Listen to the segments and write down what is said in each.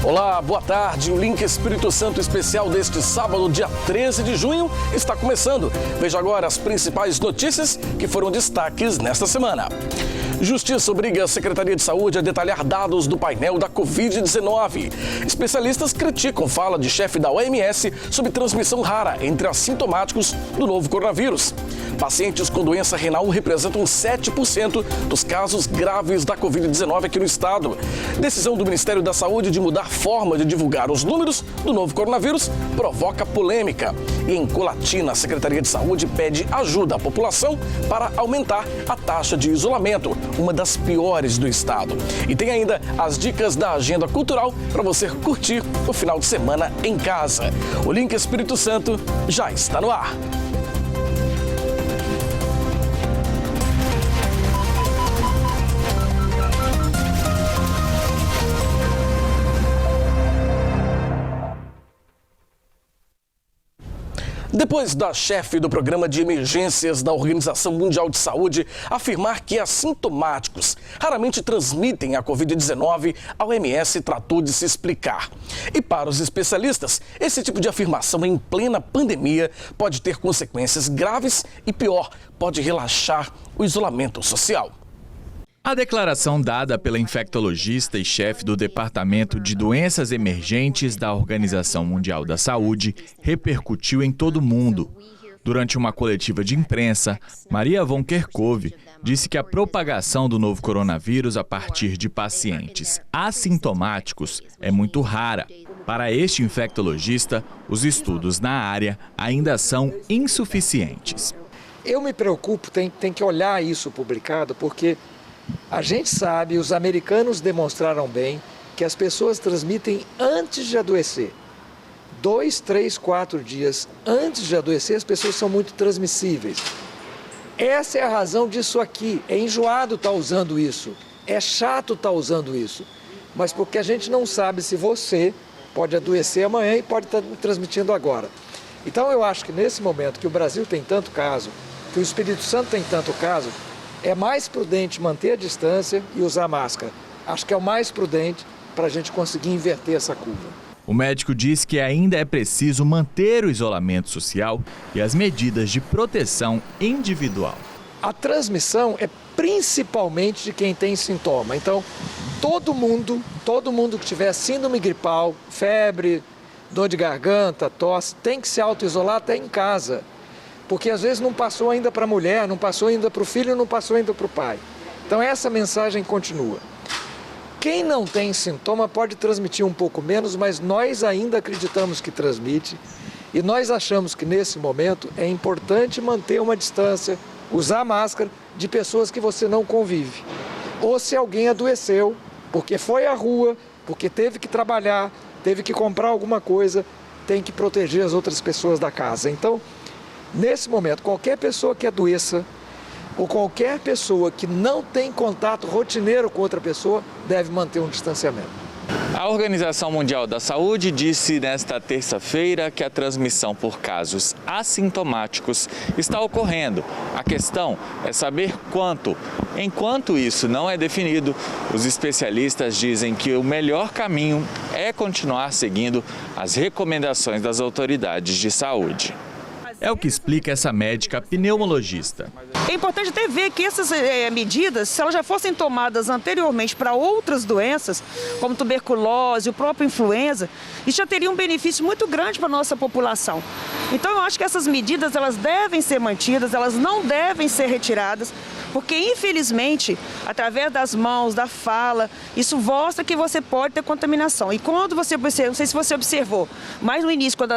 Olá, boa tarde. O Link Espírito Santo especial deste sábado, dia 13 de junho, está começando. Veja agora as principais notícias que foram destaques nesta semana. Justiça obriga a Secretaria de Saúde a detalhar dados do painel da Covid-19. Especialistas criticam fala de chefe da OMS sobre transmissão rara entre assintomáticos do novo coronavírus. Pacientes com doença renal representam 7% dos casos graves da Covid-19 aqui no estado. Decisão do Ministério da Saúde de mudar forma de divulgar os números do novo coronavírus provoca polêmica. E em Colatina, a Secretaria de Saúde pede ajuda à população para aumentar a taxa de isolamento, uma das piores do estado. E tem ainda as dicas da agenda cultural para você curtir o final de semana em casa. O Link Espírito Santo já está no ar. Depois da chefe do Programa de Emergências da Organização Mundial de Saúde afirmar que assintomáticos raramente transmitem a Covid-19, a OMS tratou de se explicar. E para os especialistas, esse tipo de afirmação em plena pandemia pode ter consequências graves e, pior, pode relaxar o isolamento social. A declaração dada pela infectologista e chefe do Departamento de Doenças Emergentes da Organização Mundial da Saúde repercutiu em todo o mundo. Durante uma coletiva de imprensa, Maria von Kerkhove disse que a propagação do novo coronavírus a partir de pacientes assintomáticos é muito rara. Para este infectologista, os estudos na área ainda são insuficientes. Eu me preocupo, tem que olhar isso publicado, porque a gente sabe, os americanos demonstraram bem que as pessoas transmitem antes de adoecer. 2, 3, 4 dias antes de adoecer, as pessoas são muito transmissíveis. Essa é a razão disso aqui. É enjoado estar usando isso, é chato estar usando isso. Mas porque a gente não sabe se você pode adoecer amanhã e pode estar transmitindo agora. Então eu acho que nesse momento que o Brasil tem tanto caso, que o Espírito Santo tem tanto caso, é mais prudente manter a distância e usar máscara. Acho que é o mais prudente para a gente conseguir inverter essa curva. O médico diz que ainda é preciso manter o isolamento social e as medidas de proteção individual. A transmissão é principalmente de quem tem sintoma. Então, todo mundo que tiver síndrome gripal, febre, dor de garganta, tosse, tem que se auto-isolar até em casa. Porque às vezes não passou ainda para a mulher, não passou ainda para o filho, não passou ainda para o pai. Então essa mensagem continua. Quem não tem sintoma pode transmitir um pouco menos, mas nós ainda acreditamos que transmite. E nós achamos que nesse momento é importante manter uma distância, usar máscara de pessoas que você não convive. Ou se alguém adoeceu, porque foi à rua, porque teve que trabalhar, teve que comprar alguma coisa, tem que proteger as outras pessoas da casa. Então, nesse momento, qualquer pessoa que adoeça ou qualquer pessoa que não tem contato rotineiro com outra pessoa deve manter um distanciamento. A Organização Mundial da Saúde disse nesta terça-feira que a transmissão por casos assintomáticos está ocorrendo. A questão é saber quanto. Enquanto isso não é definido, os especialistas dizem que o melhor caminho é continuar seguindo as recomendações das autoridades de saúde. É o que explica essa médica pneumologista. É importante até ver que essas medidas, se elas já fossem tomadas anteriormente para outras doenças, como tuberculose, o próprio influenza, isso já teria um benefício muito grande para a nossa população. Então eu acho que essas medidas elas devem ser mantidas, elas não devem ser retiradas, porque infelizmente, através das mãos, da fala, isso mostra que você pode ter contaminação. E quando você observa, não sei se você observou, mas no início, quando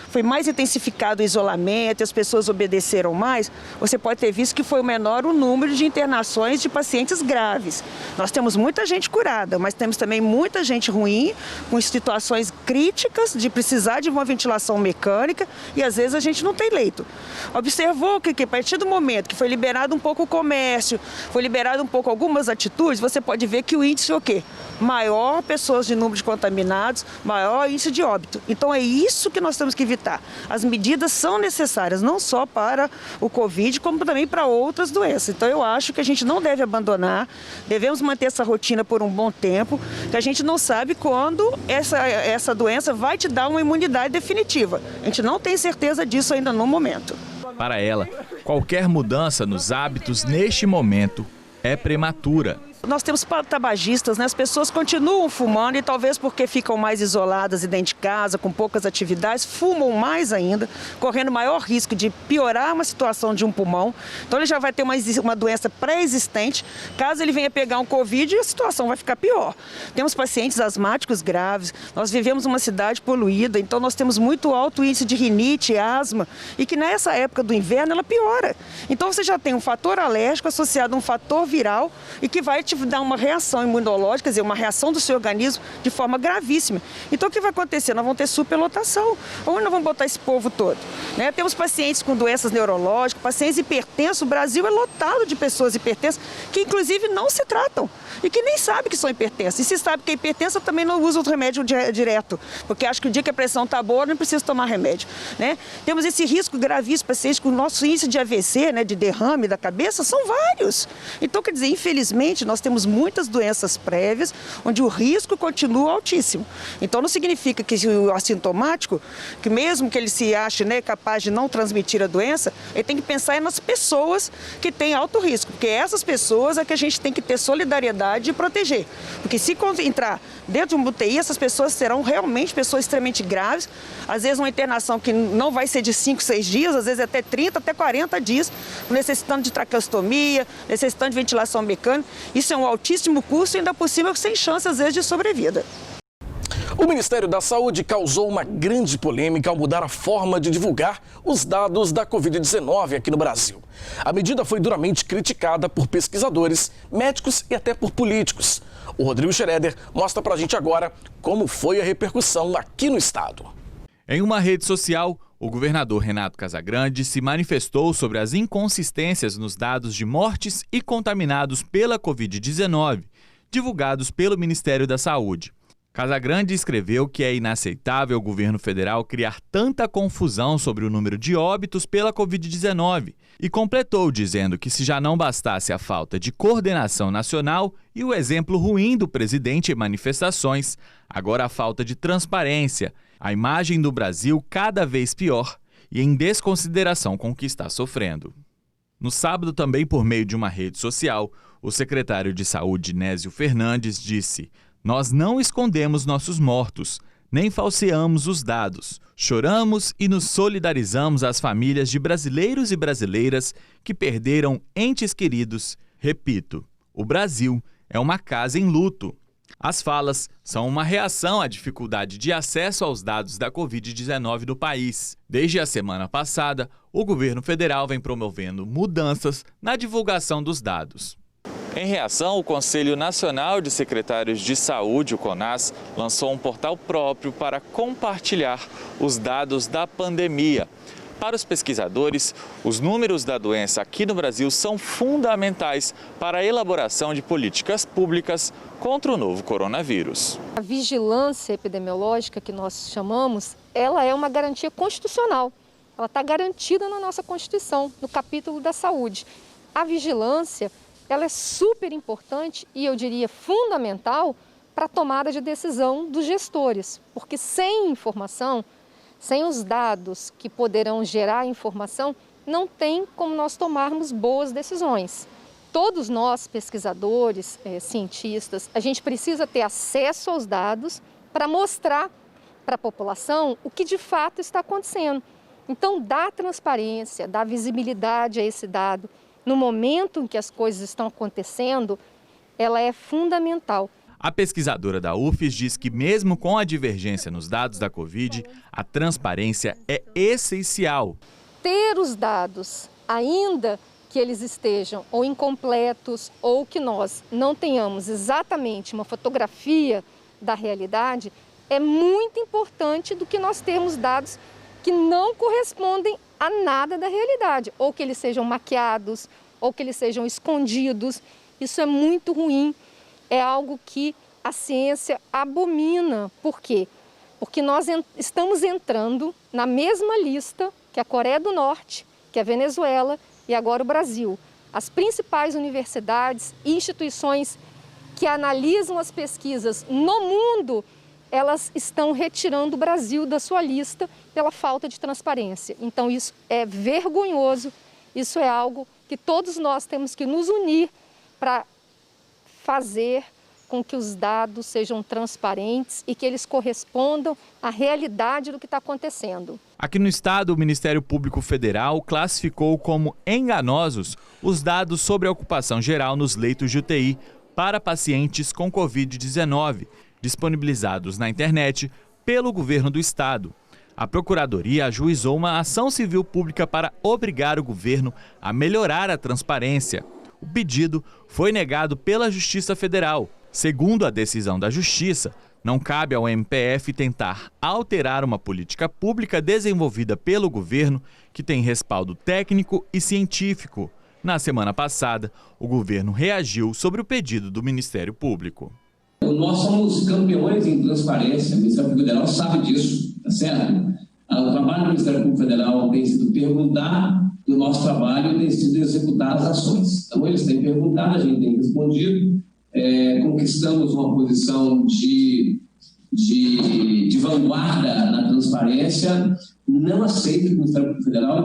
foi mais intensificado o isolamento e as pessoas obedeceram mais, você pode ter visto que foi menor o número de internações de pacientes graves. Nós temos muita gente curada, mas temos também muita gente ruim, com situações críticas de precisar de uma ventilação mecânica e às vezes a gente não tem leito. Observou que a partir do momento que foi liberado um pouco o comércio, foi liberado um pouco algumas atitudes, você pode ver que o índice é o quê? Maior pessoas de número de contaminados, maior índice de óbito. Então é isso que nós temos que evitar. As medidas são necessárias, não só para o Covid, como também também para outras doenças. Então eu acho que a gente não deve abandonar, devemos manter essa rotina por um bom tempo, que a gente não sabe quando essa doença vai te dar uma imunidade definitiva. A gente não tem certeza disso ainda no momento. Para ela, qualquer mudança nos hábitos neste momento é prematura. Nós temos tabagistas, né? As pessoas continuam fumando e talvez porque ficam mais isoladas e dentro de casa, com poucas atividades, fumam mais ainda, correndo maior risco de piorar uma situação de um pulmão. Então ele já vai ter uma doença pré-existente. Caso ele venha pegar um Covid, a situação vai ficar pior. Temos pacientes asmáticos graves, nós vivemos uma cidade poluída, então nós temos muito alto índice de rinite, asma, e que nessa época do inverno ela piora. Então você já tem um fator alérgico associado a um fator viral e que vai te dar uma reação imunológica, quer dizer, uma reação do seu organismo de forma gravíssima. Então o que vai acontecer? Nós vamos ter superlotação. Onde nós vamos botar esse povo todo? Né? Temos pacientes com doenças neurológicas, pacientes hipertensos. O Brasil é lotado de pessoas hipertensas que inclusive não se tratam e que nem sabem que são hipertensas. E se sabe que é hipertensa, também não usa o remédio direto, porque acha que o dia que a pressão está boa, não precisa tomar remédio. Né? Temos esse risco gravíssimo, pacientes com o nosso índice de AVC, né, de derrame da cabeça, são vários. Então, quer dizer, infelizmente, nós temos muitas doenças prévias onde o risco continua altíssimo. Então não significa que o assintomático, que mesmo que ele se ache, né, capaz de não transmitir a doença, ele tem que pensar nas pessoas que têm alto risco, porque essas pessoas é que a gente tem que ter solidariedade e proteger. Porque se entrar dentro de uma UTI, essas pessoas serão realmente pessoas extremamente graves, às vezes uma internação que não vai ser de 5, 6 dias, às vezes até 30, até 40 dias, necessitando de traqueostomia, necessitando de ventilação mecânica. Isso é um altíssimo custo e ainda por cima sem chance, às vezes, de sobrevida. O Ministério da Saúde causou uma grande polêmica ao mudar a forma de divulgar os dados da Covid-19 aqui no Brasil. A medida foi duramente criticada por pesquisadores, médicos e até por políticos. O Rodrigo Schroeder mostra pra gente agora como foi a repercussão aqui no estado. Em uma rede social, o governador Renato Casagrande se manifestou sobre as inconsistências nos dados de mortes e contaminados pela Covid-19, divulgados pelo Ministério da Saúde. Casagrande escreveu que é inaceitável o governo federal criar tanta confusão sobre o número de óbitos pela Covid-19 e completou dizendo que se já não bastasse a falta de coordenação nacional e o exemplo ruim do presidente em manifestações, agora a falta de transparência, a imagem do Brasil cada vez pior e em desconsideração com o que está sofrendo. No sábado, também por meio de uma rede social, o secretário de Saúde, Nésio Fernandes, disse: "Nós não escondemos nossos mortos, nem falseamos os dados. Choramos e nos solidarizamos às famílias de brasileiros e brasileiras que perderam entes queridos. Repito, o Brasil é uma casa em luto." As falas são uma reação à dificuldade de acesso aos dados da Covid-19 no país. Desde a semana passada, o governo federal vem promovendo mudanças na divulgação dos dados. Em reação, o Conselho Nacional de Secretários de Saúde, o CONAS, lançou um portal próprio para compartilhar os dados da pandemia. Para os pesquisadores, os números da doença aqui no Brasil são fundamentais para a elaboração de políticas públicas contra o novo coronavírus. A vigilância epidemiológica, que nós chamamos, ela é uma garantia constitucional. Ela está garantida na nossa Constituição, no capítulo da saúde. A vigilância, ela é super importante e, eu diria, fundamental para a tomada de decisão dos gestores, porque sem informação, sem os dados que poderão gerar informação, não tem como nós tomarmos boas decisões. Todos nós, pesquisadores, cientistas, a gente precisa ter acesso aos dados para mostrar para a população o que de fato está acontecendo. Então, dar transparência, dar visibilidade a esse dado, no momento em que as coisas estão acontecendo, ela é fundamental. A pesquisadora da UFES diz que mesmo com a divergência nos dados da Covid, a transparência é essencial. Ter os dados, ainda que eles estejam ou incompletos ou que nós não tenhamos exatamente uma fotografia da realidade, é muito importante do que nós termos dados que não correspondem a nada da realidade, ou que eles sejam maquiados, ou que eles sejam escondidos. Isso é muito ruim. É algo que a ciência abomina. Por quê? Porque nós estamos entrando na mesma lista que a Coreia do Norte, que a Venezuela, e agora o Brasil. As principais universidades e instituições que analisam as pesquisas no mundo, elas estão retirando o Brasil da sua lista pela falta de transparência. Então isso é vergonhoso, isso é algo que todos nós temos que nos unir para fazer com que os dados sejam transparentes e que eles correspondam à realidade do que está acontecendo. Aqui no estado, o Ministério Público Federal classificou como enganosos os dados sobre a ocupação geral nos leitos de UTI para pacientes com Covid-19, disponibilizados na internet pelo governo do estado. A Procuradoria ajuizou uma ação civil pública para obrigar o governo a melhorar a transparência. O pedido foi negado pela Justiça Federal. Segundo a decisão da Justiça, não cabe ao MPF tentar alterar uma política pública desenvolvida pelo governo que tem respaldo técnico e científico. Na semana passada, o governo reagiu sobre o pedido do Ministério Público. Nós somos campeões em transparência, o Ministério Público Federal sabe disso, tá certo? O trabalho do Ministério Público Federal tem sido perguntar do nosso trabalho e tem sido executar as ações. Então, eles têm perguntado, a gente tem respondido, conquistamos uma posição de vanguarda na transparência. Não aceito que o Ministério Público Federal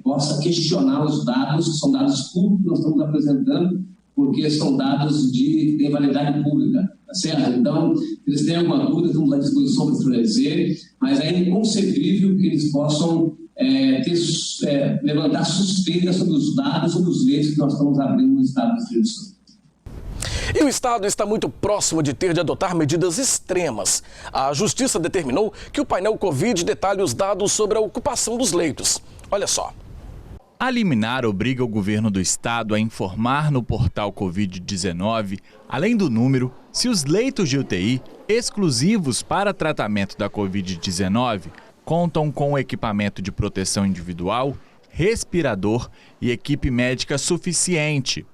possa questionar os dados, que são dados públicos que nós estamos apresentando, porque são dados de validade pública, tá certo? Então, eles têm alguma dúvida, estamos à disposição para esclarecer, mas é inconcebível que eles possam levantar suspeitas sobre os dados, sobre os leitos que nós estamos abrindo no estado do Espírito Santo. E o Estado está muito próximo de ter de adotar medidas extremas. A Justiça determinou que o painel Covid detalhe os dados sobre a ocupação dos leitos. Olha só. A liminar obriga o governo do estado a informar no portal Covid-19, além do número, se os leitos de UTI exclusivos para tratamento da Covid-19 contam com equipamento de proteção individual, respirador e equipe médica suficiente.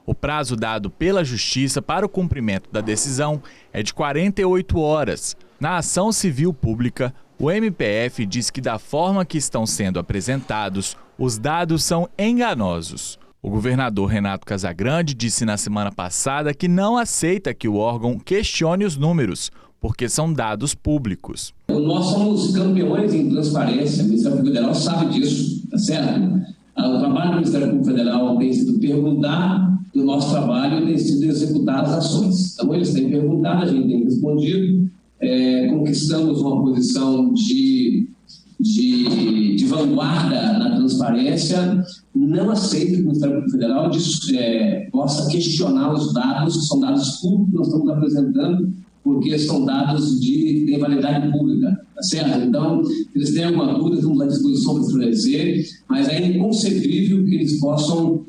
O prazo dado pela Justiça para o cumprimento da decisão é de 48 horas. Na ação civil pública, o MPF diz que da forma que estão sendo apresentados, os dados são enganosos. O governador Renato Casagrande disse na semana passada que não aceita que o órgão questione os números, porque são dados públicos. Nós somos campeões em transparência, o Ministério Público Federal sabe disso, tá certo? O trabalho do Ministério Público Federal tem sido perguntar do nosso trabalho e tem sido executar as ações. Então, eles têm perguntado, a gente tem respondido, conquistamos uma posição de vanguarda na transparência. Não aceito que o Ministério Público Federal possa questionar os dados, que são dados públicos que nós estamos apresentando, porque são dados de validade pública, tá certo? Então, eles têm alguma dúvida, estamos à disposição para esclarecer, mas é inconcebível que eles possam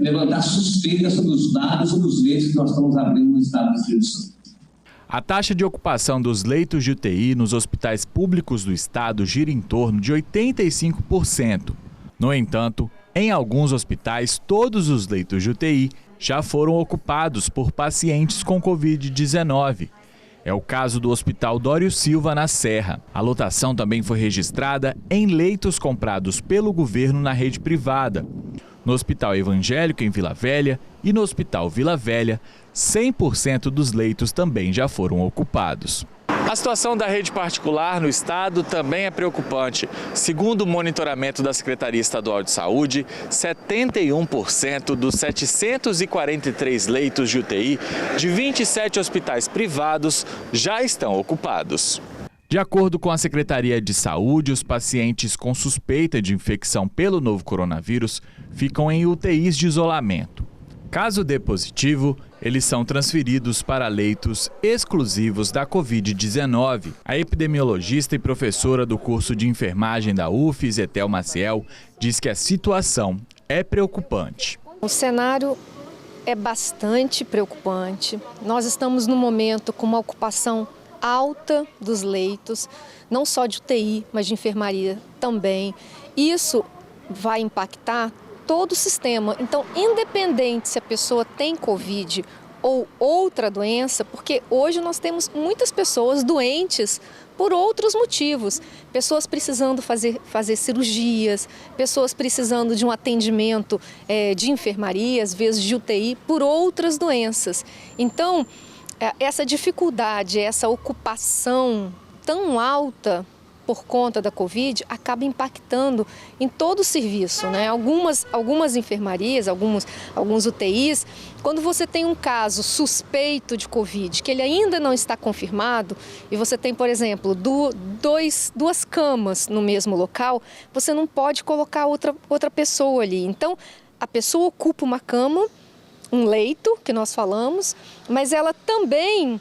levantar suspeitas sobre os dados, sobre os leitos que nós estamos abrindo no estado do Espírito Santo. A taxa de ocupação dos leitos de UTI nos hospitais públicos do estado gira em torno de 85%. No entanto, em alguns hospitais, todos os leitos de UTI já foram ocupados por pacientes com Covid-19. É o caso do Hospital Dório Silva, na Serra. A lotação também foi registrada em leitos comprados pelo governo na rede privada. No Hospital Evangélico, em Vila Velha, e no Hospital Vila Velha, 100% dos leitos também já foram ocupados. A situação da rede particular no estado também é preocupante. Segundo o monitoramento da Secretaria Estadual de Saúde, 71% dos 743 leitos de UTI de 27 hospitais privados já estão ocupados. De acordo com a Secretaria de Saúde, os pacientes com suspeita de infecção pelo novo coronavírus ficam em UTIs de isolamento. Caso dê positivo, eles são transferidos para leitos exclusivos da Covid-19. A epidemiologista e professora do curso de enfermagem da UFES, Etel Maciel, diz que a situação é preocupante. O cenário é bastante preocupante. Nós estamos num momento com uma ocupação alta dos leitos, não só de UTI, mas de enfermaria também. Isso vai impactar todo o sistema. Então, independente se a pessoa tem Covid ou outra doença, porque hoje nós temos muitas pessoas doentes por outros motivos. Pessoas precisando fazer cirurgias, pessoas precisando de um atendimento de enfermaria, às vezes de UTI, por outras doenças. Então, essa dificuldade, essa ocupação tão alta por conta da Covid, acaba impactando em todo o serviço, né? Algumas enfermarias, alguns UTIs, quando você tem um caso suspeito de Covid, que ele ainda não está confirmado, e você tem, por exemplo, duas camas no mesmo local, você não pode colocar outra pessoa ali. Então, a pessoa ocupa uma cama, um leito, que nós falamos, mas ela também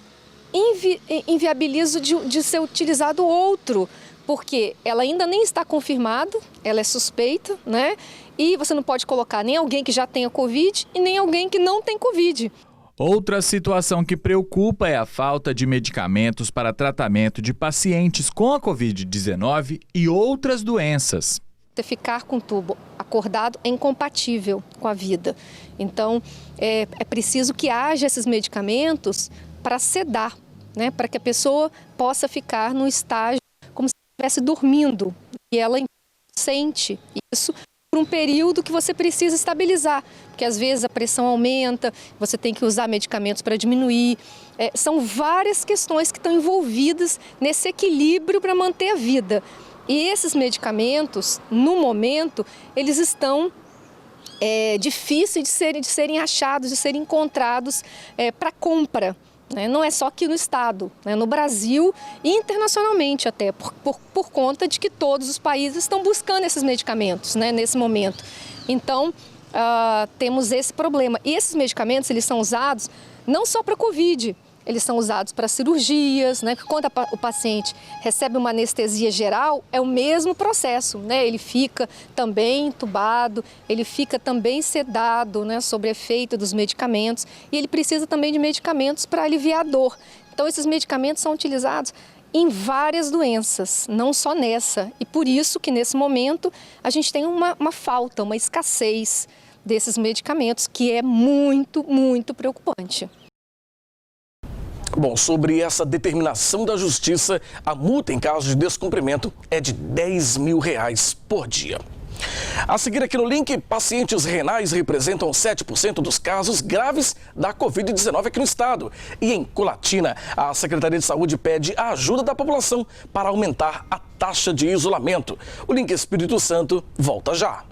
inviabiliza de ser utilizado outro, porque ela ainda nem está confirmada, ela é suspeita, né? E você não pode colocar nem alguém que já tenha Covid e nem alguém que não tem Covid. Outra situação que preocupa é a falta de medicamentos para tratamento de pacientes com a Covid-19 e outras doenças. Ficar com o tubo acordado é incompatível com a vida. Então, é preciso que haja esses medicamentos para sedar, né? Para que a pessoa possa ficar no estágio como se estivesse dormindo. E ela sente isso por um período que você precisa estabilizar, porque às vezes a pressão aumenta, você tem que usar medicamentos para diminuir. São várias questões que estão envolvidas nesse equilíbrio para manter a vida. E esses medicamentos, no momento, eles estão difíceis de serem achados, de serem encontrados para compra. Não é só aqui no estado, né? No Brasil e internacionalmente até, por conta de que todos os países estão buscando esses medicamentos, né, nesse momento. Então, temos esse problema. E esses medicamentos, eles são usados não só para Covid, eles são usados para cirurgias, né? Quando o paciente recebe uma anestesia geral, é o mesmo processo, né? Ele fica também entubado, ele fica também sedado, né? Sob efeito dos medicamentos, e ele precisa também de medicamentos para aliviar a dor. Então, esses medicamentos são utilizados em várias doenças, não só nessa. E por isso que, nesse momento, a gente tem uma falta, uma escassez desses medicamentos, que é muito, muito preocupante. Bom, sobre essa determinação da Justiça, a multa em caso de descumprimento é de R$10 mil por dia. A seguir aqui no link, pacientes renais representam 7% dos casos graves da Covid-19 aqui no estado. E em Colatina, a Secretaria de Saúde pede a ajuda da população para aumentar a taxa de isolamento. O link Espírito Santo volta já.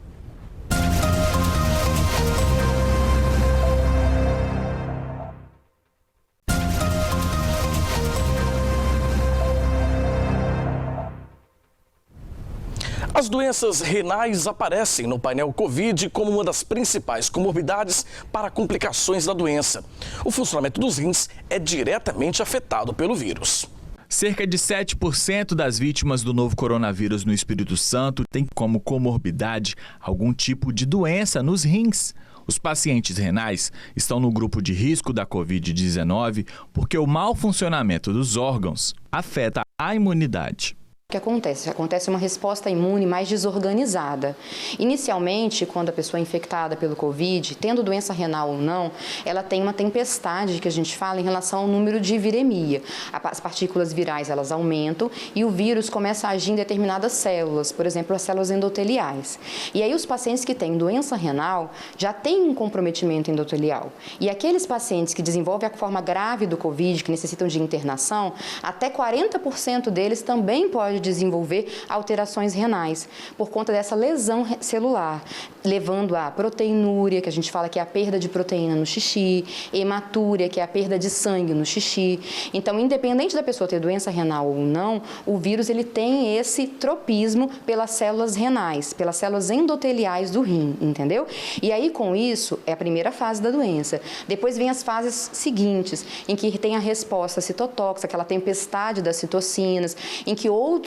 As doenças renais aparecem no painel Covid como uma das principais comorbidades para complicações da doença. O funcionamento dos rins é diretamente afetado pelo vírus. Cerca de 7% das vítimas do novo coronavírus no Espírito Santo têm como comorbidade algum tipo de doença nos rins. Os pacientes renais estão no grupo de risco da Covid-19 porque o mau funcionamento dos órgãos afeta a imunidade. O que acontece? Acontece uma resposta imune mais desorganizada. Inicialmente, quando a pessoa é infectada pelo Covid, tendo doença renal ou não, ela tem uma tempestade que a gente fala em relação ao número de viremia. As partículas virais, elas aumentam e o vírus começa a agir em determinadas células, por exemplo, as células endoteliais. E aí os pacientes que têm doença renal já têm um comprometimento endotelial. E aqueles pacientes que desenvolvem a forma grave do Covid, que necessitam de internação, até 40% deles também podem desenvolver alterações renais por conta dessa lesão celular, levando a proteinúria, que a gente fala que é a perda de proteína no xixi, hematúria, que é a perda de sangue no xixi. Então, independente da pessoa ter doença renal ou não, o vírus ele tem esse tropismo pelas células renais, pelas células endoteliais do rim, entendeu? E aí, com isso, é a primeira fase da doença. Depois vem as fases seguintes, em que tem a resposta citotóxica, aquela tempestade das citocinas, em que outros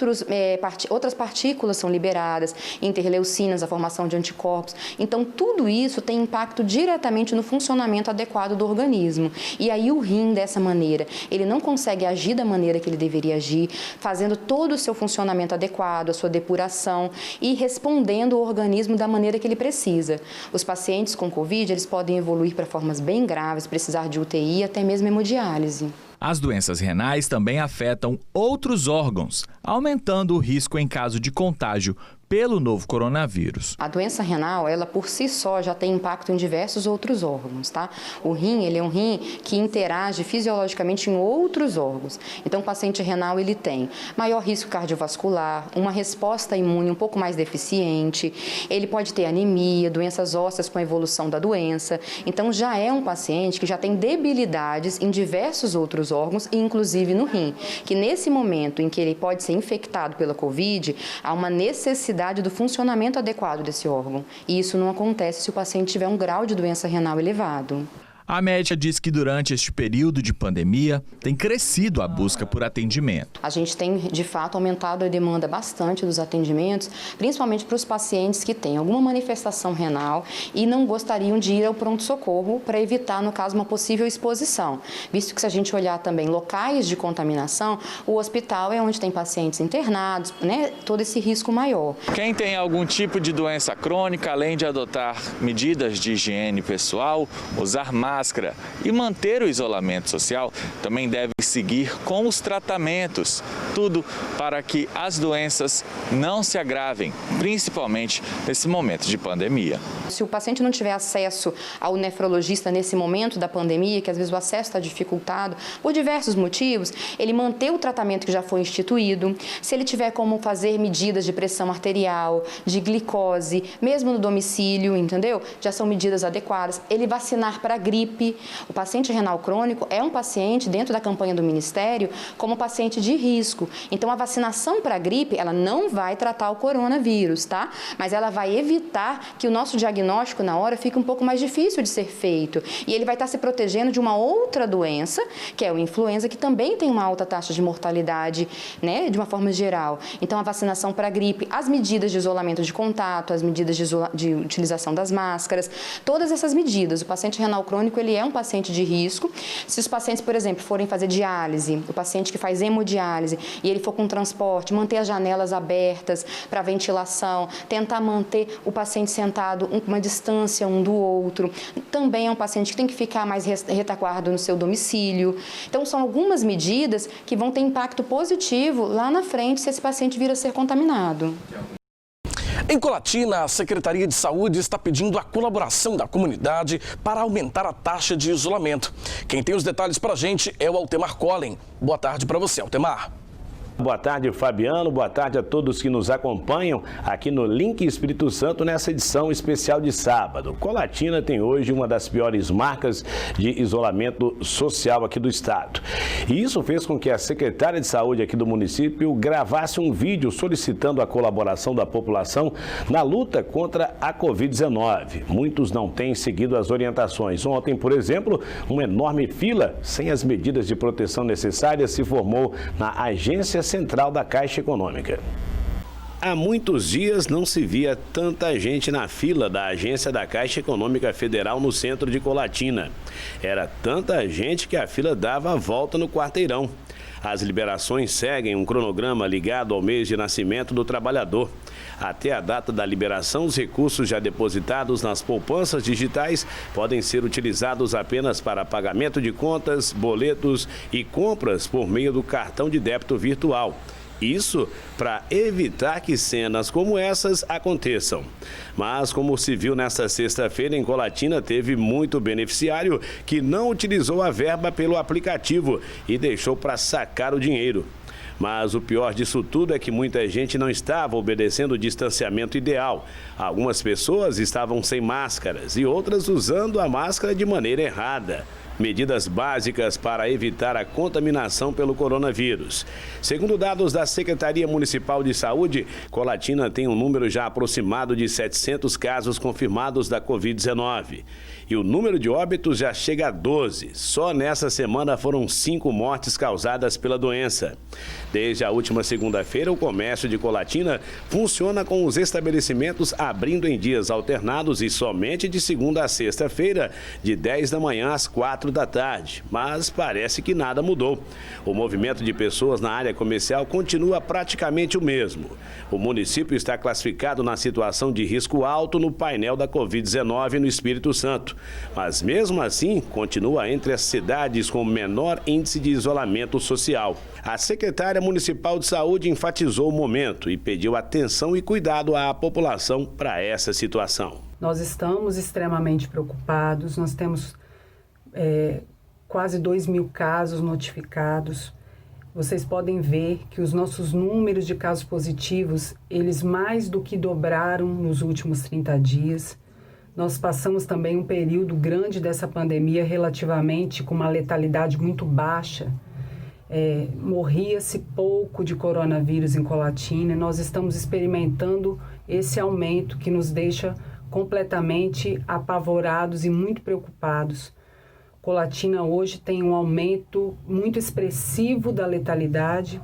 outras partículas são liberadas, interleucinas, a formação de anticorpos. Então, tudo isso tem impacto diretamente no funcionamento adequado do organismo. E aí o rim, dessa maneira, ele não consegue agir da maneira que ele deveria agir, fazendo todo o seu funcionamento adequado, a sua depuração e respondendo o organismo da maneira que ele precisa. Os pacientes com Covid, eles podem evoluir para formas bem graves, precisar de UTI e até mesmo hemodiálise. As doenças renais também afetam outros órgãos, aumentando o risco em caso de contágio pelo novo coronavírus. A doença renal, ela por si só já tem impacto em diversos outros órgãos, tá? O rim, ele é um rim que interage fisiologicamente em outros órgãos. Então, o paciente renal, ele tem maior risco cardiovascular, uma resposta imune um pouco mais deficiente, ele pode ter anemia, doenças ósseas com a evolução da doença. Então, já é um paciente que já tem debilidades em diversos outros órgãos, inclusive no rim, que nesse momento em que ele pode ser infectado pela Covid, há uma necessidade do funcionamento adequado desse órgão. E isso não acontece se o paciente tiver um grau de doença renal elevado. A médica diz que durante este período de pandemia tem crescido a busca por atendimento. A gente tem, de fato, aumentado a demanda bastante dos atendimentos, principalmente para os pacientes que têm alguma manifestação renal e não gostariam de ir ao pronto-socorro para evitar, no caso, uma possível exposição. Visto que se a gente olhar também locais de contaminação, o hospital é onde tem pacientes internados, né? Todo esse risco maior. Quem tem algum tipo de doença crônica, além de adotar medidas de higiene pessoal, usar máscara e manter o isolamento social, também deve seguir com os tratamentos, tudo para que as doenças não se agravem, principalmente nesse momento de pandemia. Se o paciente não tiver acesso ao nefrologista nesse momento da pandemia, que às vezes o acesso está dificultado por diversos motivos, ele manter o tratamento que já foi instituído. Se ele tiver como fazer medidas de pressão arterial, de glicose, mesmo no domicílio, entendeu? Já são medidas adequadas. Ele vacinar para gripe. O paciente renal crônico é um paciente, dentro da campanha do Ministério, como paciente de risco. Então, a vacinação para a gripe, ela não vai tratar o coronavírus, tá? Mas ela vai evitar que o nosso diagnóstico, na hora, fique um pouco mais difícil de ser feito. E ele vai estar se protegendo de uma outra doença, que é o influenza, que também tem uma alta taxa de mortalidade, né, de uma forma geral. Então, a vacinação para a gripe, as medidas de isolamento de contato, as medidas de utilização das máscaras, todas essas medidas. O paciente renal crônico, ele é um paciente de risco. Se os pacientes, por exemplo, forem fazer diálise, o paciente que faz hemodiálise e ele for com transporte, manter as janelas abertas para ventilação, tentar manter o paciente sentado uma distância um do outro. Também é um paciente que tem que ficar mais retaguardo no seu domicílio. Então, são algumas medidas que vão ter impacto positivo lá na frente se esse paciente vir a ser contaminado. Em Colatina, a Secretaria de Saúde está pedindo a colaboração da comunidade para aumentar a taxa de isolamento. Quem tem os detalhes para a gente é o Altemar Collen. Boa tarde para você, Altemar. Boa tarde, Fabiano. Boa tarde a todos que nos acompanham aqui no Link Espírito Santo nessa edição especial de sábado. Colatina tem hoje uma das piores marcas de isolamento social aqui do estado. E isso fez com que a secretária de saúde aqui do município gravasse um vídeo solicitando a colaboração da população na luta contra a Covid-19. Muitos não têm seguido as orientações. Ontem, por exemplo, uma enorme fila sem as medidas de proteção necessárias se formou na Agência Central da Caixa Econômica. Há muitos dias não se via tanta gente na fila da agência da Caixa Econômica Federal no centro de Colatina. Era tanta gente que a fila dava a volta no quarteirão. As liberações seguem um cronograma ligado ao mês de nascimento do trabalhador. Até a data da liberação, os recursos já depositados nas poupanças digitais podem ser utilizados apenas para pagamento de contas, boletos e compras por meio do cartão de débito virtual. Isso para evitar que cenas como essas aconteçam. Mas, como se viu nesta sexta-feira em Colatina, teve muito beneficiário que não utilizou a verba pelo aplicativo e deixou para sacar o dinheiro. Mas o pior disso tudo é que muita gente não estava obedecendo o distanciamento ideal. Algumas pessoas estavam sem máscaras e outras usando a máscara de maneira errada. medidas básicas para evitar a contaminação pelo coronavírus. Segundo dados da Secretaria Municipal de Saúde, Colatina tem um número já aproximado de 700 casos confirmados da Covid-19. E o número de óbitos já chega a 12. Só nessa semana foram 5 mortes causadas pela doença. Desde a última segunda-feira, o comércio de Colatina funciona com os estabelecimentos abrindo em dias alternados e somente de segunda a sexta-feira, de 10 da manhã às 4 da tarde. Mas parece que nada mudou. O movimento de pessoas na área comercial continua praticamente o mesmo. O município está classificado na situação de risco alto no painel da Covid-19 no Espírito Santo. Mas mesmo assim, continua entre as cidades com menor índice de isolamento social. A secretária municipal de saúde enfatizou o momento e pediu atenção e cuidado à população para essa situação. Nós estamos extremamente preocupados, nós temos quase 2.000 casos notificados. Vocês podem ver que os nossos números de casos positivos, eles mais do que dobraram nos últimos 30 dias. Nós passamos também um período grande dessa pandemia relativamente com uma letalidade muito baixa. Morria-se pouco de coronavírus em Colatina. Nós estamos experimentando esse aumento que nos deixa completamente apavorados e muito preocupados. Colatina hoje tem um aumento muito expressivo da letalidade.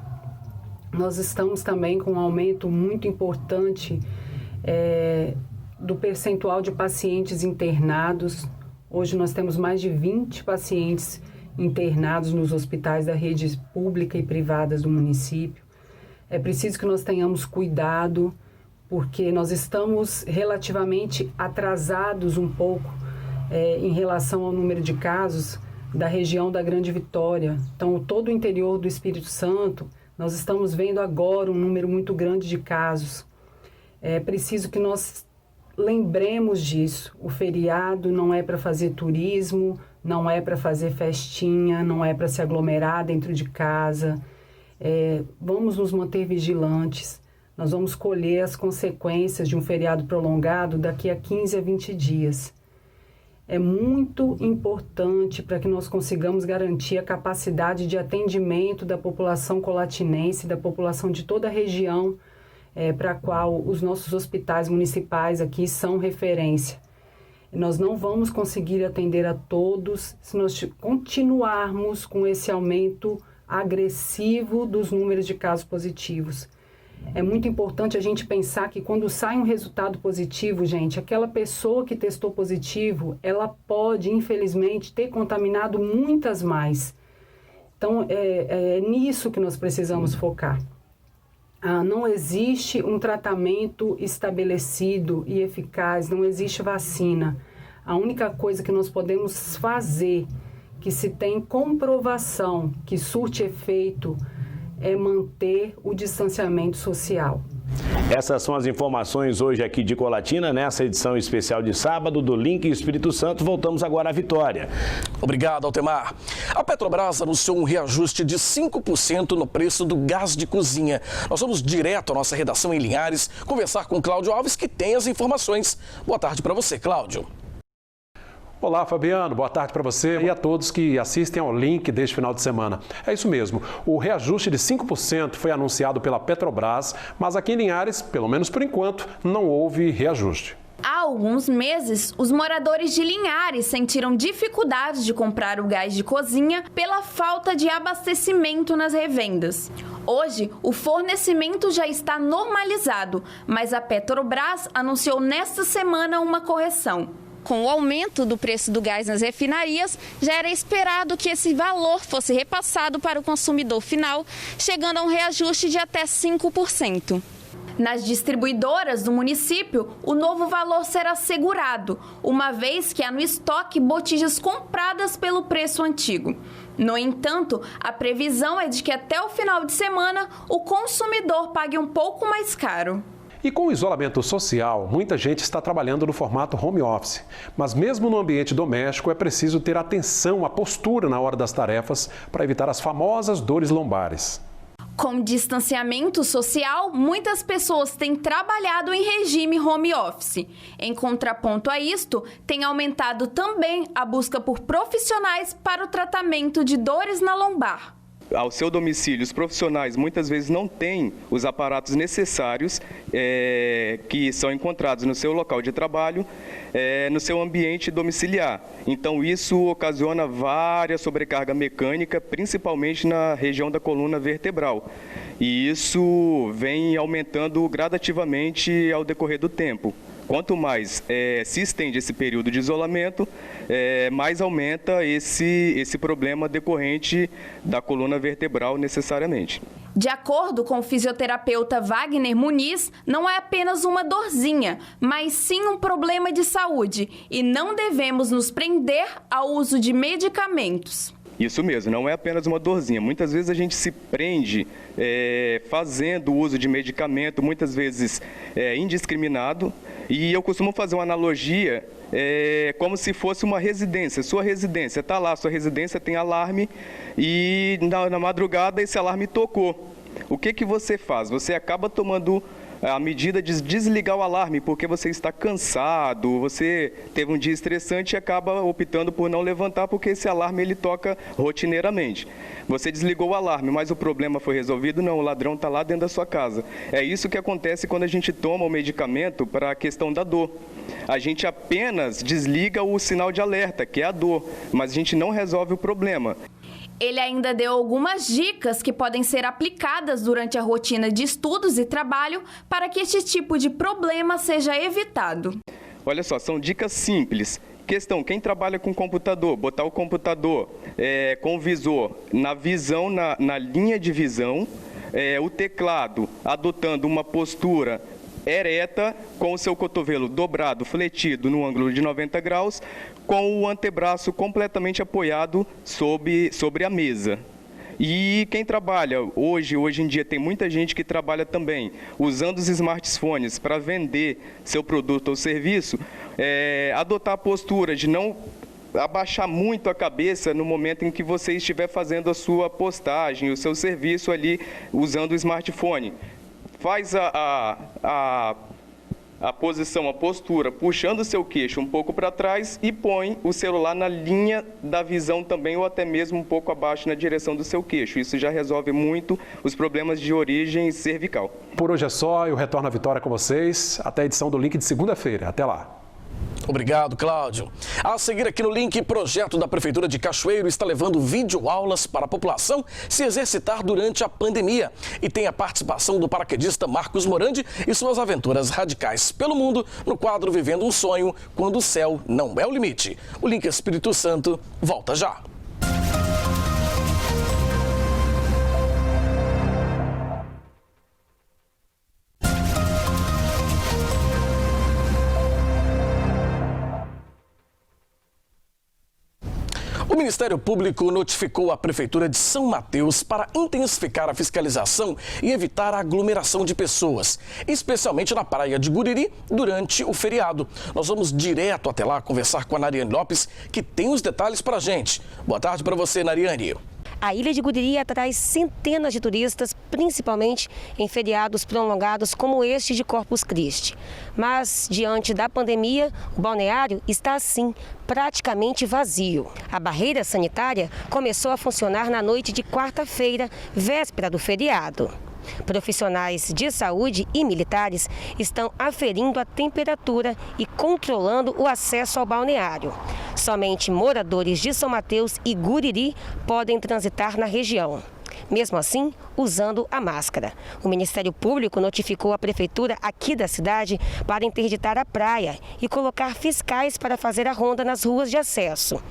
Nós estamos também com um aumento muito importante do percentual de pacientes internados. Hoje nós temos mais de 20 pacientes internados nos hospitais da rede pública e privadas do município. É preciso que nós tenhamos cuidado, porque nós estamos relativamente atrasados um pouco em relação ao número de casos da região da Grande Vitória. Então, todo o interior do Espírito Santo, nós estamos vendo agora um número muito grande de casos. É preciso que nós lembremos disso. O feriado não é para fazer turismo, não é para fazer festinha, não é para se aglomerar dentro de casa. Vamos nos manter vigilantes. Nós vamos colher as consequências de um feriado prolongado daqui a 15 a 20 dias. É muito importante para que nós consigamos garantir a capacidade de atendimento da população colatinense, da população de toda a região, para a qual os nossos hospitais municipais aqui são referência. Nós não vamos conseguir atender a todos se nós continuarmos com esse aumento agressivo dos números de casos positivos. É muito importante a gente pensar que quando sai um resultado positivo, gente, aquela pessoa que testou positivo, ela pode, infelizmente, ter contaminado muitas mais. Então, é nisso que nós precisamos focar. Não existe um tratamento estabelecido e eficaz, não existe vacina. A única coisa que nós podemos fazer, que se tem comprovação que surte efeito, é manter o distanciamento social. Essas são as informações hoje aqui de Colatina, nessa edição especial de sábado do Link Espírito Santo. Voltamos agora à Vitória. Obrigado, Altemar. A Petrobras anunciou um reajuste de 5% no preço do gás de cozinha. Nós vamos direto à nossa redação em Linhares conversar com Cláudio Alves, que tem as informações. Boa tarde para você, Cláudio. Olá, Fabiano. Boa tarde para você e a todos que assistem ao Link deste final de semana. É isso mesmo. O reajuste de 5% foi anunciado pela Petrobras, mas aqui em Linhares, pelo menos por enquanto, não houve reajuste. Há alguns meses, os moradores de Linhares sentiram dificuldades de comprar o gás de cozinha pela falta de abastecimento nas revendas. Hoje, o fornecimento já está normalizado, mas a Petrobras anunciou nesta semana uma correção. Com o aumento do preço do gás nas refinarias, já era esperado que esse valor fosse repassado para o consumidor final, chegando a um reajuste de até 5%. Nas distribuidoras do município, o novo valor será segurado, uma vez que há no estoque botijas compradas pelo preço antigo. No entanto, a previsão é de que até o final de semana o consumidor pague um pouco mais caro. E com o isolamento social, muita gente está trabalhando no formato home office. Mas mesmo no ambiente doméstico, é preciso ter atenção à postura na hora das tarefas para evitar as famosas dores lombares. Com distanciamento social, muitas pessoas têm trabalhado em regime home office. Em contraponto a isto, tem aumentado também a busca por profissionais para o tratamento de dores na lombar. Ao seu domicílio, os profissionais muitas vezes não têm os aparatos necessários que são encontrados no seu local de trabalho, no seu ambiente domiciliar. Então isso ocasiona várias sobrecarga mecânica, principalmente na região da coluna vertebral. E isso vem aumentando gradativamente ao decorrer do tempo. Quanto mais se estende esse período de isolamento, mais aumenta esse problema decorrente da coluna vertebral necessariamente. De acordo com o fisioterapeuta Wagner Muniz, não é apenas uma dorzinha, mas sim um problema de saúde e não devemos nos prender ao uso de medicamentos. Isso mesmo, não é apenas uma dorzinha. Muitas vezes a gente se prende fazendo uso de medicamento, muitas vezes indiscriminado. E eu costumo fazer uma analogia como se fosse uma residência. Sua residência está lá, sua residência tem alarme e na madrugada esse alarme tocou. O que você faz? Você acaba tomando a medida de desligar o alarme porque você está cansado, você teve um dia estressante e acaba optando por não levantar porque esse alarme ele toca rotineiramente. Você desligou o alarme, mas o problema foi resolvido? Não, o ladrão está lá dentro da sua casa. É isso que acontece quando a gente toma o medicamento para a questão da dor. A gente apenas desliga o sinal de alerta, que é a dor, mas a gente não resolve o problema. Ele ainda deu algumas dicas que podem ser aplicadas durante a rotina de estudos e trabalho para que este tipo de problema seja evitado. Olha só, são dicas simples. Quem trabalha com computador, botar o computador com o visor na visão, na linha de visão, o teclado adotando uma postura ereta, com o seu cotovelo dobrado, fletido no ângulo de 90 graus, com o antebraço completamente apoiado sobre a mesa. E quem trabalha hoje em dia, tem muita gente que trabalha também usando os smartphones para vender seu produto ou serviço, adotar a postura de não abaixar muito a cabeça no momento em que você estiver fazendo a sua postagem, o seu serviço ali usando o smartphone. Faz a posição, a postura, puxando o seu queixo um pouco para trás e põe o celular na linha da visão também, ou até mesmo um pouco abaixo na direção do seu queixo. Isso já resolve muito os problemas de origem cervical. Por hoje é só, eu retorno à Vitória com vocês. Até a edição do Link de segunda-feira. Até lá. Obrigado, Cláudio. A seguir aqui no Link, projeto da Prefeitura de Cachoeiro está levando videoaulas para a população se exercitar durante a pandemia. E tem a participação do paraquedista Marcos Morandi e suas aventuras radicais pelo mundo no quadro Vivendo um Sonho, quando o céu não é o limite. O Link Espírito Santo volta já. O Ministério Público notificou a Prefeitura de São Mateus para intensificar a fiscalização e evitar a aglomeração de pessoas, especialmente na praia de Guriri, durante o feriado. Nós vamos direto até lá conversar com a Nariane Lopes, que tem os detalhes para a gente. Boa tarde para você, Nariane. A ilha de Guriri atrai centenas de turistas, principalmente em feriados prolongados como este de Corpus Christi. Mas, diante da pandemia, o balneário está assim, praticamente vazio. A barreira sanitária começou a funcionar na noite de quarta-feira, véspera do feriado. Profissionais de saúde e militares estão aferindo a temperatura e controlando o acesso ao balneário. Somente moradores de São Mateus e Guriri podem transitar na região. Mesmo assim, usando a máscara. O Ministério Público notificou a Prefeitura aqui da cidade para interditar a praia e colocar fiscais para fazer a ronda nas ruas de acesso.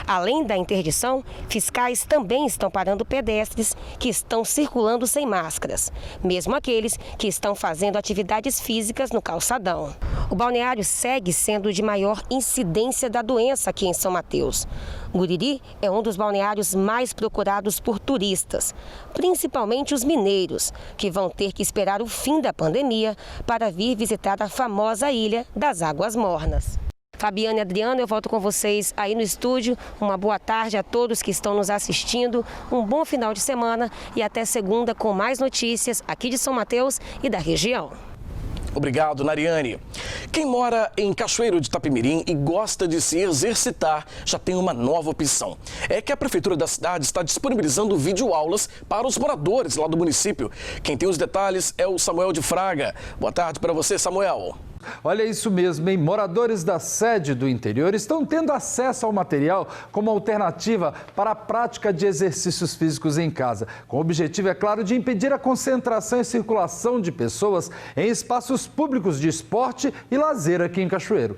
Além da interdição, fiscais também estão parando pedestres que estão circulando sem máscaras, mesmo aqueles que estão fazendo atividades físicas no calçadão. O balneário segue sendo de maior incidência da doença aqui em São Mateus. Guriri é um dos balneários mais procurados por turistas, principalmente os mineiros, que vão ter que esperar o fim da pandemia para vir visitar a famosa Ilha das Águas Mornas. Fabiana e Adriana, eu volto com vocês aí no estúdio. Uma boa tarde a todos que estão nos assistindo, um bom final de semana e até segunda com mais notícias aqui de São Mateus e da região. Obrigado, Nariane. Quem mora em Cachoeiro de Itapemirim e gosta de se exercitar já tem uma nova opção. É que a Prefeitura da cidade está disponibilizando videoaulas para os moradores lá do município. Quem tem os detalhes é o Samuel de Fraga. Boa tarde para você, Samuel. Olha isso mesmo, hein? Moradores da sede do interior estão tendo acesso ao material como alternativa para a prática de exercícios físicos em casa, com o objetivo, é claro, de impedir a concentração e circulação de pessoas em espaços públicos de esporte e lazer aqui em Cachoeiro.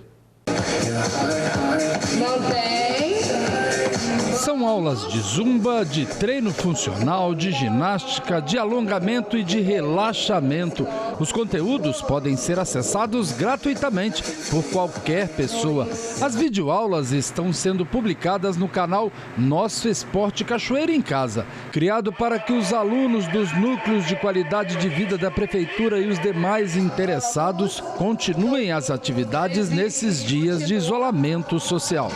São aulas de zumba, de treino funcional, de ginástica, de alongamento e de relaxamento. Os conteúdos podem ser acessados gratuitamente por qualquer pessoa. As videoaulas estão sendo publicadas no canal Nosso Esporte Cachoeira em Casa, criado para que os alunos dos núcleos de qualidade de vida da Prefeitura e os demais interessados continuem as atividades nesses dias de isolamento social.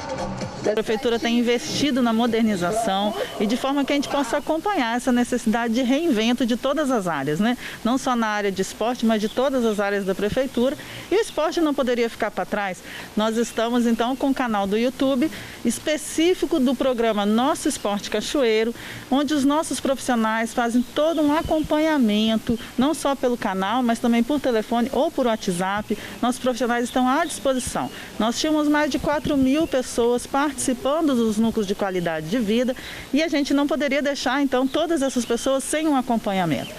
A Prefeitura tem investido na modernização e de forma que a gente possa acompanhar essa necessidade de reinvento de todas as áreas, né? Não só na área de esporte, mas de todas as áreas da Prefeitura. E o esporte não poderia ficar para trás. Nós estamos, então, com um canal do YouTube específico do programa Nosso Esporte Cachoeiro, onde os nossos profissionais fazem todo um acompanhamento, não só pelo canal, mas também por telefone ou por WhatsApp. Nossos profissionais estão à disposição. Nós tínhamos mais de 4.000 pessoas participando dos núcleos de qualidade de vida e a gente não poderia deixar, então, todas essas pessoas sem um acompanhamento.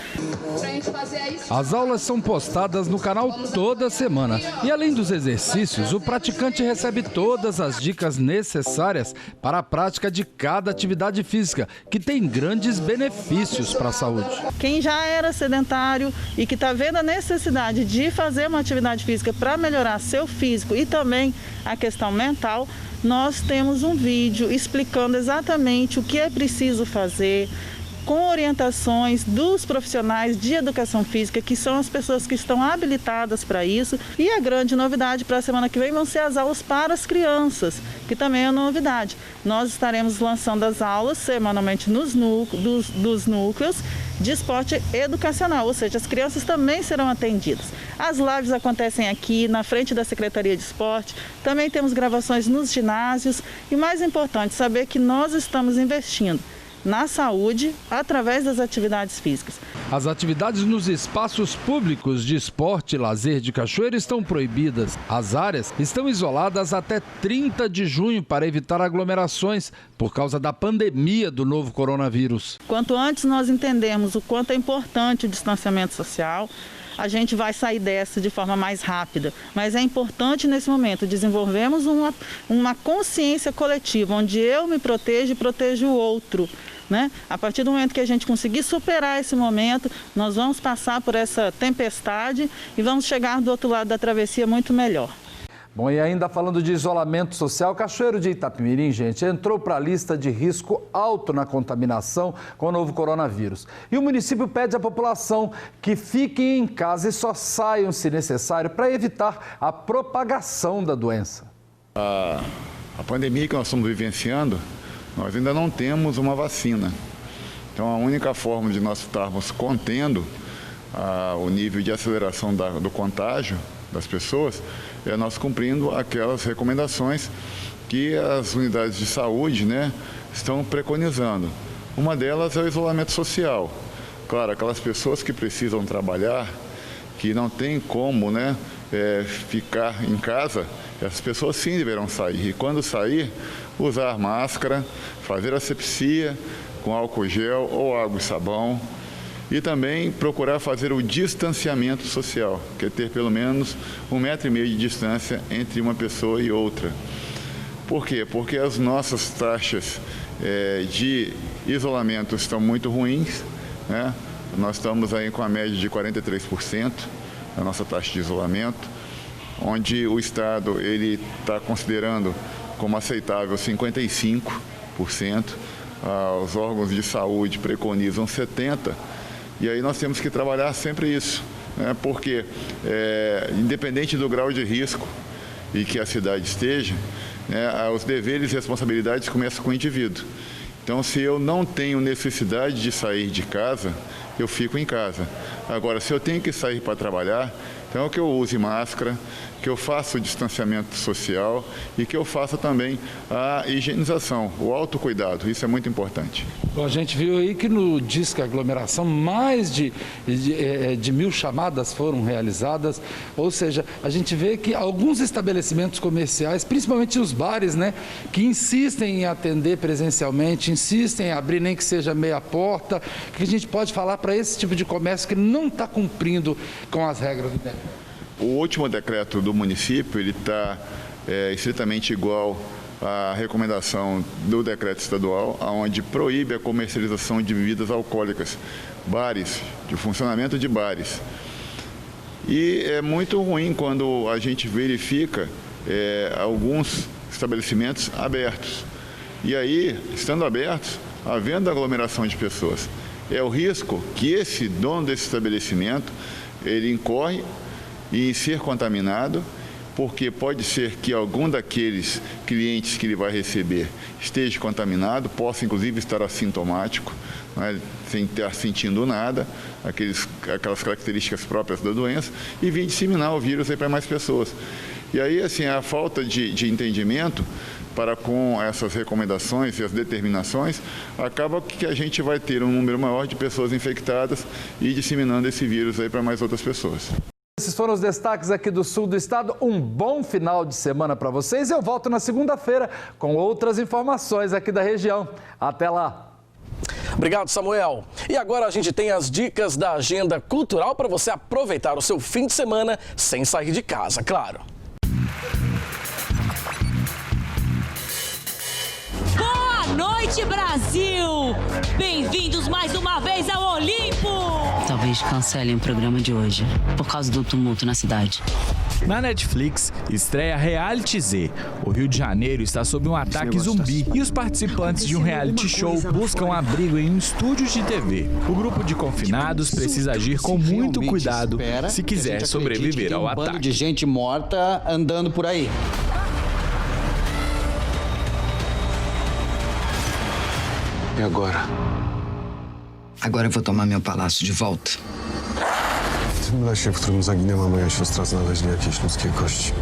As aulas são postadas no canal toda semana e, além dos exercícios, o praticante recebe todas as dicas necessárias para a prática de cada atividade física, que tem grandes benefícios para a saúde. Quem já era sedentário e que está vendo a necessidade de fazer uma atividade física para melhorar seu físico e também a questão mental, nós temos um vídeo explicando exatamente o que é preciso fazer, com orientações dos profissionais de educação física, que são as pessoas que estão habilitadas para isso. E a grande novidade para a semana que vem vão ser as aulas para as crianças, que também é novidade. Nós estaremos lançando as aulas semanalmente nos dos núcleos de esporte educacional, ou seja, as crianças também serão atendidas. As lives acontecem aqui na frente da Secretaria de Esporte, também temos gravações nos ginásios e, mais importante, saber que nós estamos investindo na saúde através das atividades físicas. As atividades nos espaços públicos de esporte e lazer de Cachoeiro estão proibidas. As áreas estão isoladas até 30 de junho para evitar aglomerações por causa da pandemia do novo coronavírus. Quanto antes nós entendemos o quanto é importante o distanciamento social, a gente vai sair dessa de forma mais rápida. Mas é importante nesse momento desenvolvermos uma consciência coletiva, onde eu me protejo e protejo o outro. Né? A partir do momento que a gente conseguir superar esse momento, nós vamos passar por essa tempestade e vamos chegar do outro lado da travessia muito melhor. Bom, e ainda falando de isolamento social, Cachoeiro de Itapemirim, gente, entrou para a lista de risco alto na contaminação com o novo coronavírus. E o município pede à população que fiquem em casa e só saiam se necessário para evitar a propagação da doença. A pandemia que nós estamos vivenciando, nós ainda não temos uma vacina. Então, a única forma de nós estarmos contendo o nível de aceleração do contágio das pessoas é nós cumprindo aquelas recomendações que as unidades de saúde, né, estão preconizando. Uma delas é o isolamento social. Claro, aquelas pessoas que precisam trabalhar, que não tem como, né, ficar em casa, essas pessoas sim deverão sair. E quando sair, usar máscara, fazer asepsia com álcool gel ou água e sabão. E também procurar fazer o distanciamento social, que é ter pelo menos 1,5 metro de distância entre uma pessoa e outra. Por quê? Porque as nossas taxas de isolamento estão muito ruins, né? Nós estamos aí com a média de 43% da nossa taxa de isolamento, onde o Estado ele está considerando como aceitável 55%, os órgãos de saúde preconizam 70%, e aí nós temos que trabalhar sempre isso, né? Porque independente do grau de risco, e que a cidade esteja, né, os deveres e responsabilidades começam com o indivíduo. Então, se eu não tenho necessidade de sair de casa, eu fico em casa. Agora, se eu tenho que sair para trabalhar, então que eu use máscara, que eu faça o distanciamento social e que eu faça também a higienização, o autocuidado. Isso é muito importante. A gente viu aí que no Disque Aglomeração mais de 1.000 chamadas foram realizadas, ou seja, a gente vê que alguns estabelecimentos comerciais, principalmente os bares, né, que insistem em atender presencialmente, insistem em abrir nem que seja meia porta, que a gente pode falar para esse tipo de comércio que não está cumprindo com as regras do decreto. O último decreto do município, ele está estritamente igual à recomendação do decreto estadual, onde proíbe a comercialização de bebidas alcoólicas, bares, de funcionamento de bares. E é muito ruim quando a gente verifica alguns estabelecimentos abertos. E aí, estando abertos, havendo aglomeração de pessoas, é o risco que esse dono desse estabelecimento, ele incorre em ser contaminado, porque pode ser que algum daqueles clientes que ele vai receber esteja contaminado, possa inclusive estar assintomático, né, sem estar sentindo nada, aquelas características próprias da doença, e vir disseminar o vírus para mais pessoas. E aí, assim, a falta de entendimento para com essas recomendações e as determinações, acaba que a gente vai ter um número maior de pessoas infectadas e disseminando esse vírus para mais outras pessoas. Esses foram os destaques aqui do sul do estado. Um bom final de semana para vocês. Eu volto na segunda-feira com outras informações aqui da região. Até lá. Obrigado, Samuel. E agora a gente tem as dicas da agenda cultural para você aproveitar o seu fim de semana sem sair de casa, claro. Boa noite, Brasil! Bem-vindos mais uma vez ao Olimpo! Talvez cancelem o programa de hoje, por causa do tumulto na cidade. Na Netflix, estreia Reality Z. O Rio de Janeiro está sob um ataque zumbi e os participantes de um reality show buscam abrigo em um estúdio de TV. O grupo de confinados precisa agir com muito cuidado se quiser sobreviver ao ataque. Bando de gente morta andando por aí. E agora? Agora eu vou tomar meu palácio de volta. Symulacja, w którym zaginęła moja siostra, znaleźli jakieś ludzkie kości.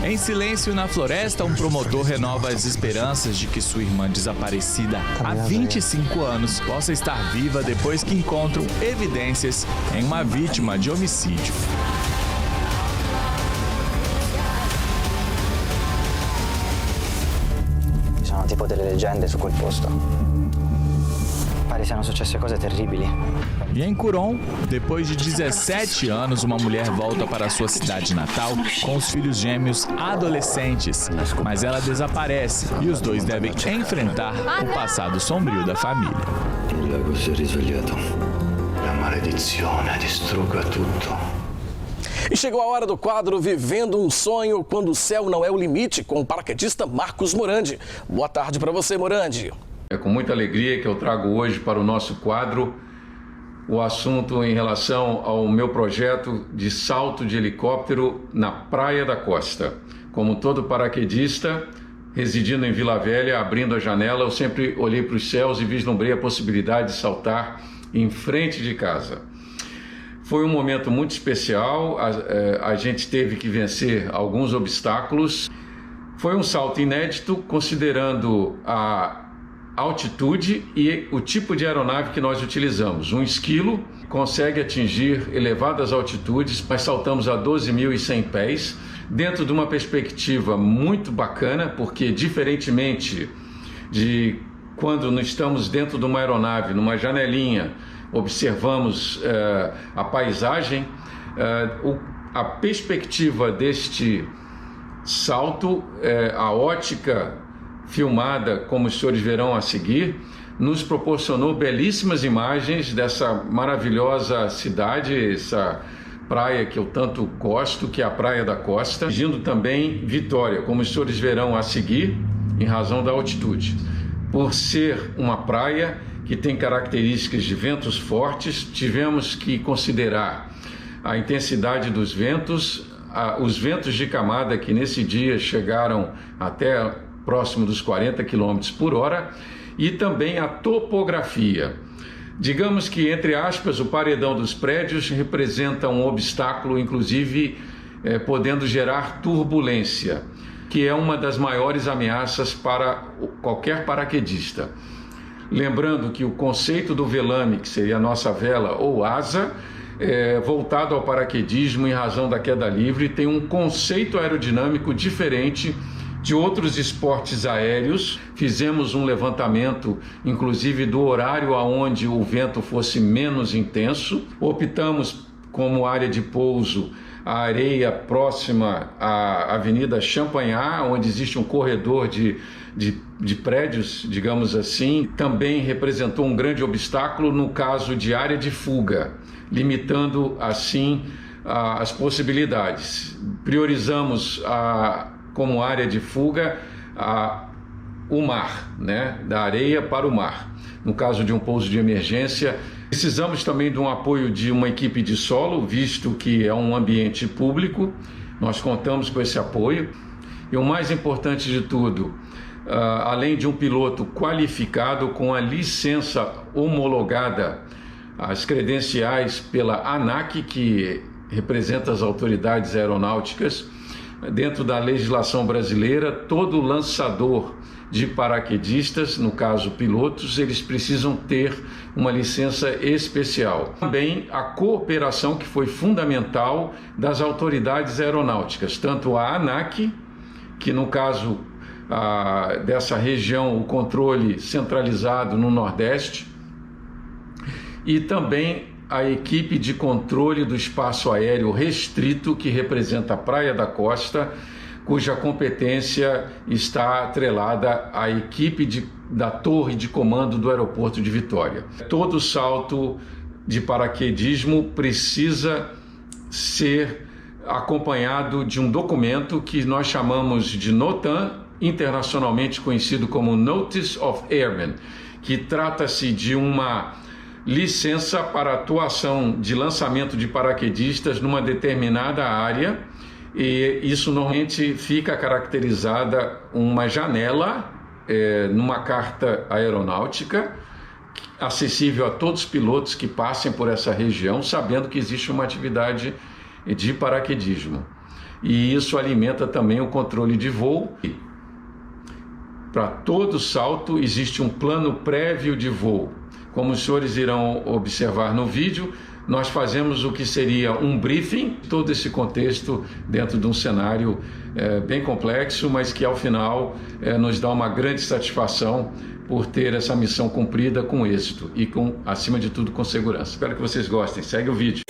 Em Silêncio na Floresta, um promotor renova as esperanças de que sua irmã desaparecida há 25 anos possa estar viva depois que encontram evidências em uma vítima de homicídio. Sono tipo delle leggende su quel posto. Pare siano successe cose terribili. E em Curon, depois de 17 anos, uma mulher volta para sua cidade natal com os filhos gêmeos adolescentes. Mas ela desaparece e os dois devem enfrentar o passado sombrio da família. Il lago si è risvegliato. La maledizione distrugga tutto. E chegou a hora do quadro Vivendo um Sonho quando o céu não é o limite, com o paraquedista Marcos Morandi. Boa tarde para você, Morandi. É com muita alegria que eu trago hoje para o nosso quadro o assunto em relação ao meu projeto de salto de helicóptero na Praia da Costa. Como todo paraquedista, residindo em Vila Velha, abrindo a janela, eu sempre olhei para os céus e vislumbrei a possibilidade de saltar em frente de casa. Foi um momento muito especial, a gente teve que vencer alguns obstáculos. Foi um salto inédito, considerando a altitude e o tipo de aeronave que nós utilizamos. Um esquilo consegue atingir elevadas altitudes, mas saltamos a 12.100 pés, dentro de uma perspectiva muito bacana, porque diferentemente de quando nós estamos dentro de uma aeronave, numa janelinha, observamos a paisagem, a perspectiva deste salto, a ótica filmada, como os senhores verão a seguir, nos proporcionou belíssimas imagens dessa maravilhosa cidade, essa praia que eu tanto gosto, que é a Praia da Costa, atingindo também Vitória, como os senhores verão a seguir, em razão da altitude. Por ser uma praia que tem características de ventos fortes, tivemos que considerar a intensidade dos ventos, os ventos de camada que nesse dia chegaram até próximo dos 40 km por hora, e também a topografia. Digamos que, entre aspas, o paredão dos prédios representa um obstáculo, inclusive podendo gerar turbulência, que é uma das maiores ameaças para qualquer paraquedista. Lembrando que o conceito do velame, que seria a nossa vela ou asa, voltado ao paraquedismo em razão da queda livre, tem um conceito aerodinâmico diferente de outros esportes aéreos. Fizemos um levantamento, inclusive, do horário aonde o vento fosse menos intenso. Optamos como área de pouso a areia próxima à Avenida Champagnat, onde existe um corredor de prédios, digamos assim. Também representou um grande obstáculo no caso de área de fuga, limitando assim as possibilidades. Priorizamos como área de fuga o mar, né? Da areia para o mar. No caso de um pouso de emergência, precisamos também de um apoio de uma equipe de solo, visto que é um ambiente público. Nós contamos com esse apoio. E o mais importante de tudo, além de um piloto qualificado com a licença homologada, as credenciais pela ANAC, que representa as autoridades aeronáuticas, dentro da legislação brasileira, todo lançador de paraquedistas, no caso pilotos, eles precisam ter uma licença especial. Também a cooperação, que foi fundamental, das autoridades aeronáuticas, tanto a ANAC, que no caso dessa região, o controle centralizado no Nordeste, e também a equipe de controle do espaço aéreo restrito, que representa a Praia da Costa, cuja competência está atrelada à equipe da torre de comando do aeroporto de Vitória. Todo salto de paraquedismo precisa ser acompanhado de um documento que nós chamamos de NOTAM, internacionalmente conhecido como Notice of Airmen, que trata-se de uma licença para atuação de lançamento de paraquedistas numa determinada área, e isso normalmente fica caracterizada uma janela numa carta aeronáutica, acessível a todos os pilotos que passem por essa região, sabendo que existe uma atividade de paraquedismo. E isso alimenta também o controle de voo. Para todo salto existe um plano prévio de voo. Como os senhores irão observar no vídeo, nós fazemos o que seria um briefing, todo esse contexto dentro de um cenário bem complexo, mas que ao final nos dá uma grande satisfação por ter essa missão cumprida com êxito e, acima de tudo, com segurança. Espero que vocês gostem. Segue o vídeo.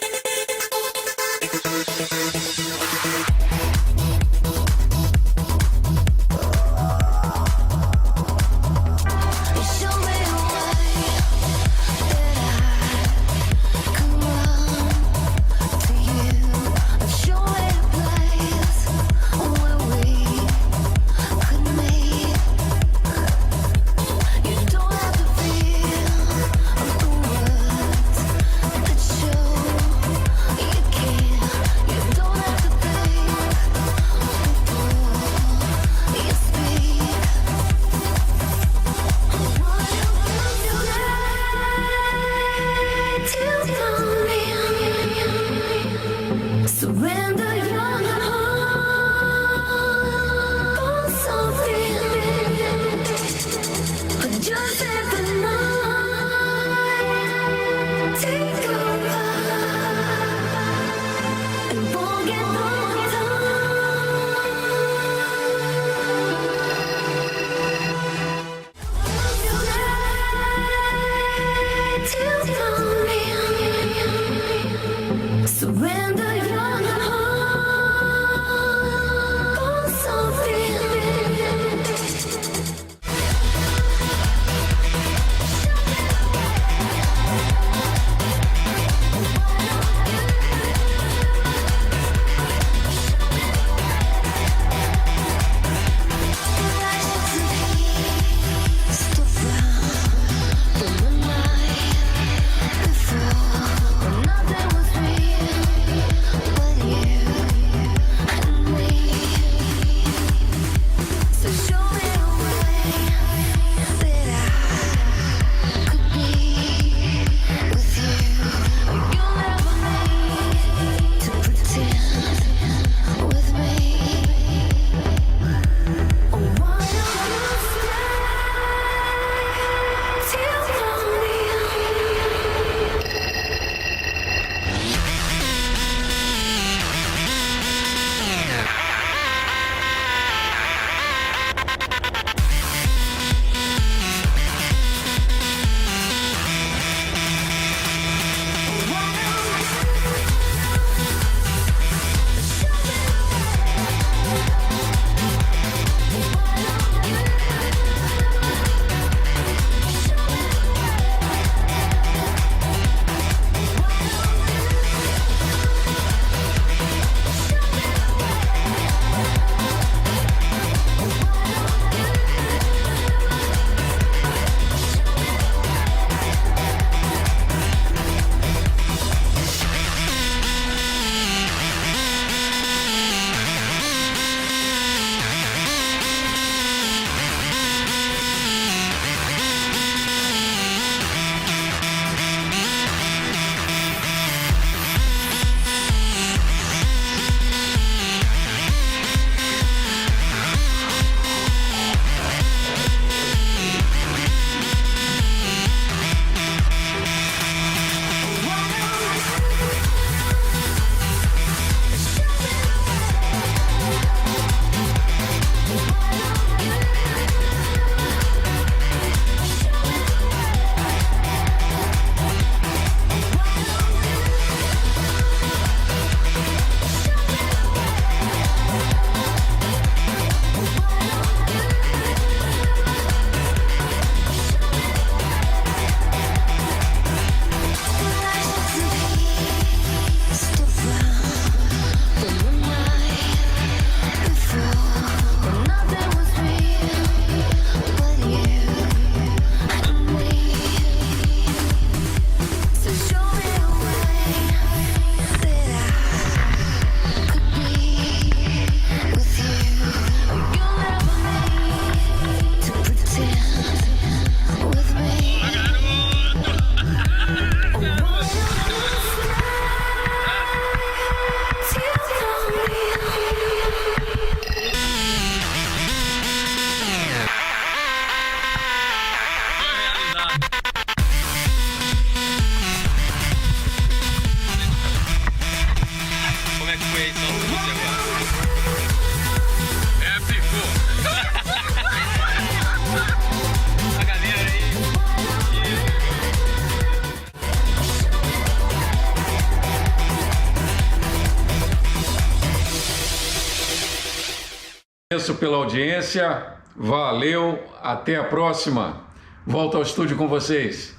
Agradeço pela audiência, valeu, até a próxima. Volto ao estúdio com vocês.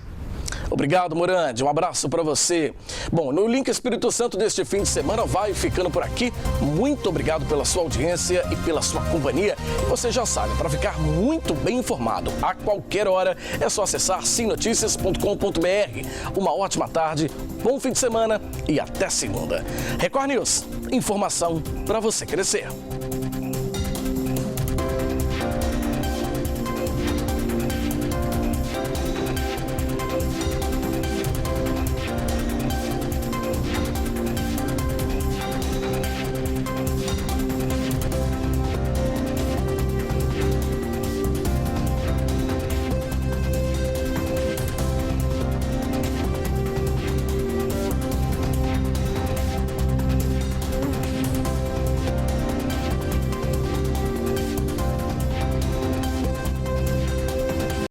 Obrigado, Morandi. Um abraço para você. Bom, no Link Espírito Santo deste fim de semana vai ficando por aqui. Muito obrigado pela sua audiência e pela sua companhia. Você já sabe, para ficar muito bem informado a qualquer hora, é só acessar simnoticias.com.br. Uma ótima tarde, bom fim de semana e até segunda. Record News, informação para você crescer.